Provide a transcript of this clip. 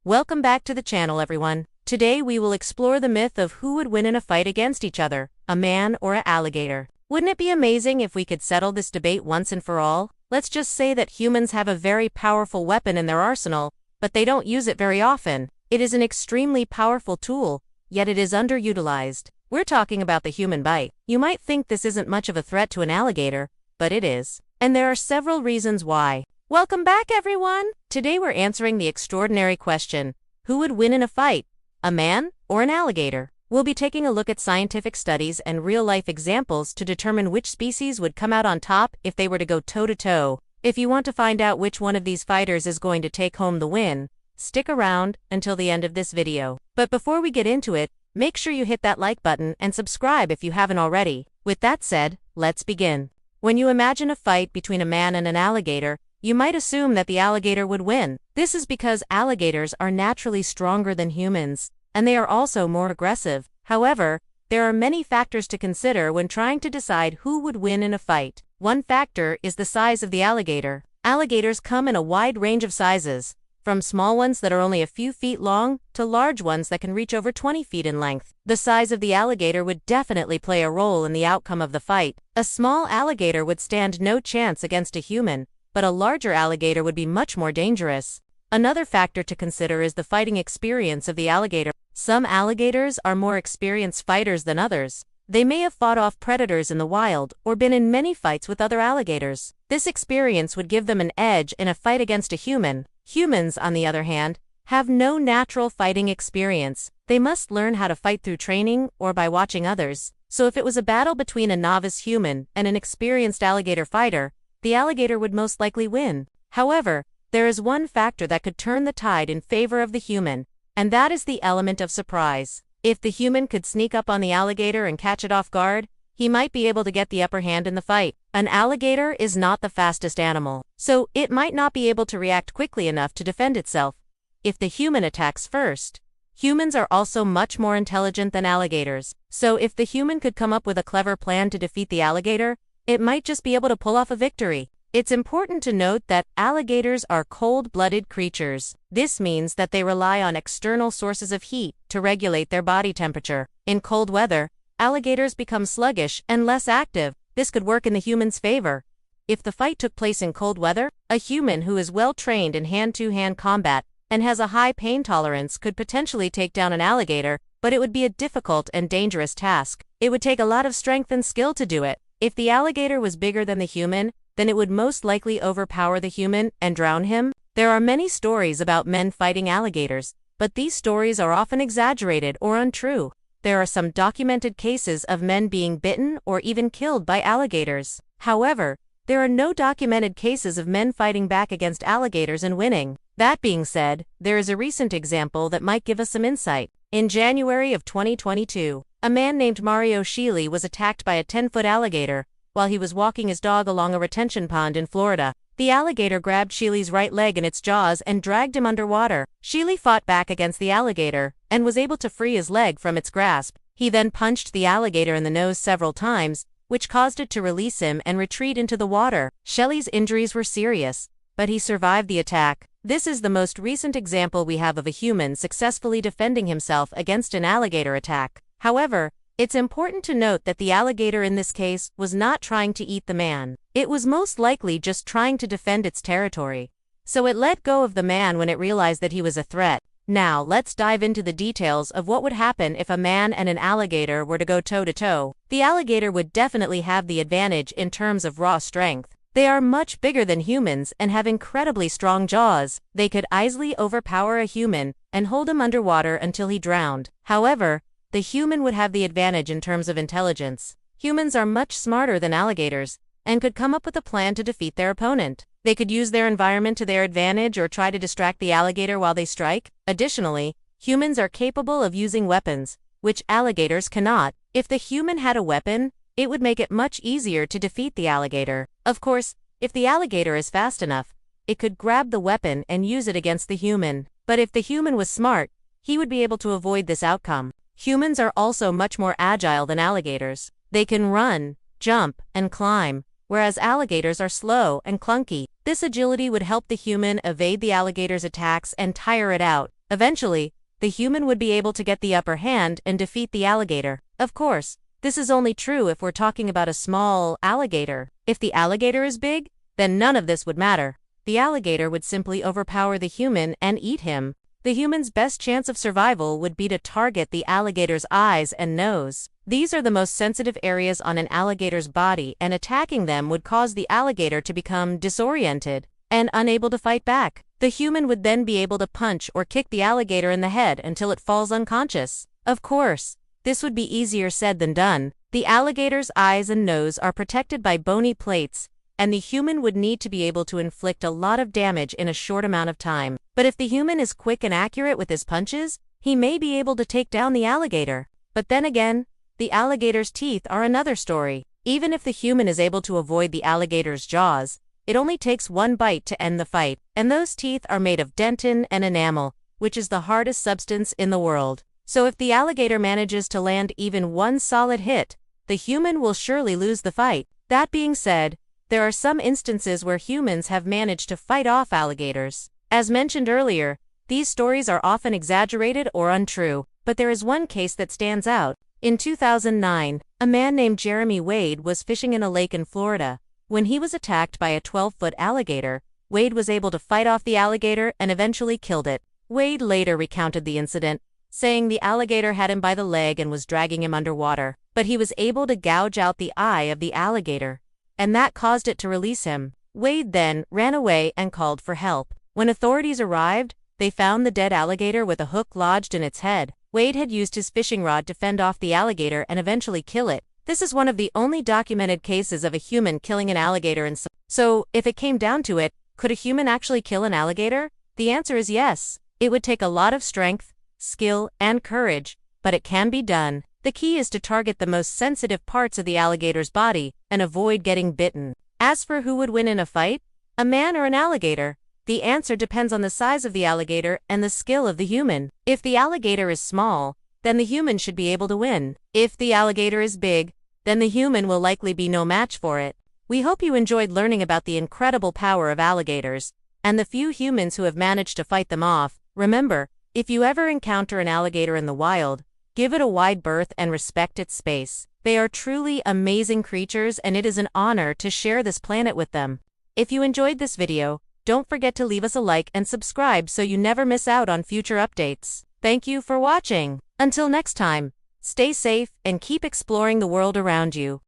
Welcome back to the channel, everyone. Today we will explore the myth of who would win in a fight against each other, a man or an alligator. Wouldn't it be amazing if we could settle this debate once and for all? Let's just say that humans have a very powerful weapon in their arsenal, but they don't use it very often. It is an extremely powerful tool, yet it is underutilized. We're talking about the human bite. You might think this isn't much of a threat to an alligator, but it is. And there are several reasons why. Welcome back, everyone! Today we're answering the extraordinary question, who would win in a fight, a man or an alligator? We'll be taking a look at scientific studies and real-life examples to determine which species would come out on top if they were to go toe-to-toe. If you want to find out which one of these fighters is going to take home the win, stick around until the end of this video. But before we get into it, make sure you hit that like button and subscribe if you haven't already. With that said, let's begin. When you imagine a fight between a man and an alligator, you might assume that the alligator would win. This is because alligators are naturally stronger than humans, and they are also more aggressive. However, there are many factors to consider when trying to decide who would win in a fight. One factor is the size of the alligator. Alligators come in a wide range of sizes, from small ones that are only a few feet long to large ones that can reach over 20 feet in length. The size of the alligator would definitely play a role in the outcome of the fight. A small alligator would stand no chance against a human, but a larger alligator would be much more dangerous. Another factor to consider is the fighting experience of the alligator. Some alligators are more experienced fighters than others. They may have fought off predators in the wild or been in many fights with other alligators. This experience would give them an edge in a fight against a human. Humans, on the other hand, have no natural fighting experience. They must learn how to fight through training or by watching others. So if it was a battle between a novice human and an experienced alligator fighter, the alligator would most likely win. However, there is one factor that could turn the tide in favor of the human, and that is the element of surprise. If the human could sneak up on the alligator and catch it off guard, he might be able to get the upper hand in the fight. An alligator is not the fastest animal, so it might not be able to react quickly enough to defend itself if the human attacks first. Humans are also much more intelligent than alligators, so if the human could come up with a clever plan to defeat the alligator, it might just be able to pull off a victory. It's important to note that alligators are cold-blooded creatures. This means that they rely on external sources of heat to regulate their body temperature. In cold weather, alligators become sluggish and less active. This could work in the human's favor. If the fight took place in cold weather, a human who is well trained in hand-to-hand combat and has a high pain tolerance could potentially take down an alligator, but it would be a difficult and dangerous task. It would take a lot of strength and skill to do it. If the alligator was bigger than the human, then it would most likely overpower the human and drown him. There are many stories about men fighting alligators, but these stories are often exaggerated or untrue. There are some documented cases of men being bitten or even killed by alligators. However, there are no documented cases of men fighting back against alligators and winning. That being said, there is a recent example that might give us some insight. In January of 2022, a man named Mario Sheely was attacked by a 10-foot alligator while he was walking his dog along a retention pond in Florida. The alligator grabbed Sheely's right leg in its jaws and dragged him underwater. Sheely fought back against the alligator and was able to free his leg from its grasp. He then punched the alligator in the nose several times, which caused it to release him and retreat into the water. Sheely's injuries were serious, but he survived the attack. This is the most recent example we have of a human successfully defending himself against an alligator attack. However, it's important to note that the alligator in this case was not trying to eat the man. It was most likely just trying to defend its territory. So it let go of the man when it realized that he was a threat. Now, let's dive into the details of what would happen if a man and an alligator were to go toe-to-toe. The alligator would definitely have the advantage in terms of raw strength. They are much bigger than humans and have incredibly strong jaws. They could easily overpower a human and hold him underwater until he drowned. However, the human would have the advantage in terms of intelligence. Humans are much smarter than alligators and could come up with a plan to defeat their opponent. They could use their environment to their advantage or try to distract the alligator while they strike. Additionally, humans are capable of using weapons, which alligators cannot. If the human had a weapon, it would make it much easier to defeat the alligator. Of course, if the alligator is fast enough, it could grab the weapon and use it against the human. But if the human was smart, he would be able to avoid this outcome. Humans are also much more agile than alligators. They can run, jump, and climb, whereas alligators are slow and clunky. This agility would help the human evade the alligator's attacks and tire it out, Eventually, the human would be able to get the upper hand and defeat the alligator. Of course, this is only true if we're talking about a small alligator. If the alligator is big, then none of this would matter. The alligator would simply overpower the human and eat him. The human's best chance of survival would be to target the alligator's eyes and nose. These are the most sensitive areas on an alligator's body, and attacking them would cause the alligator to become disoriented and unable to fight back. The human would then be able to punch or kick the alligator in the head until it falls unconscious. Of course, this would be easier said than done. The alligator's eyes and nose are protected by bony plates, and the human would need to be able to inflict a lot of damage in a short amount of time. But if the human is quick and accurate with his punches, he may be able to take down the alligator. But then again, the alligator's teeth are another story. Even if the human is able to avoid the alligator's jaws, it only takes one bite to end the fight, and those teeth are made of dentin and enamel, which is the hardest substance in the world. So if the alligator manages to land even one solid hit, the human will surely lose the fight. That being said, there are some instances where humans have managed to fight off alligators. As mentioned earlier, these stories are often exaggerated or untrue, but there is one case that stands out. In 2009, a man named Jeremy Wade was fishing in a lake in Florida. When he was attacked by a 12-foot alligator, Wade was able to fight off the alligator and eventually killed it. Wade later recounted the incident, saying the alligator had him by the leg and was dragging him underwater, but he was able to gouge out the eye of the alligator, and that caused it to release him. Wade then ran away and called for help. When authorities arrived, they found the dead alligator with a hook lodged in its head. Wade had used his fishing rod to fend off the alligator and eventually kill it. This is one of the only documented cases of a human killing an alligator in So, if it came down to it, could a human actually kill an alligator? The answer is yes. It would take a lot of strength, skill, and courage, but it can be done. The key is to target the most sensitive parts of the alligator's body and avoid getting bitten. As for who would win in a fight, a man or an alligator, the answer depends on the size of the alligator and the skill of the human. If the alligator is small, then the human should be able to win. If the alligator is big, then the human will likely be no match for it. We hope you enjoyed learning about the incredible power of alligators and the few humans who have managed to fight them off. Remember, if you ever encounter an alligator in the wild, give it a wide berth and respect its space. They are truly amazing creatures, and it is an honor to share this planet with them. If you enjoyed this video, don't forget to leave us a like and subscribe so you never miss out on future updates. Thank you for watching. Until next time, stay safe and keep exploring the world around you.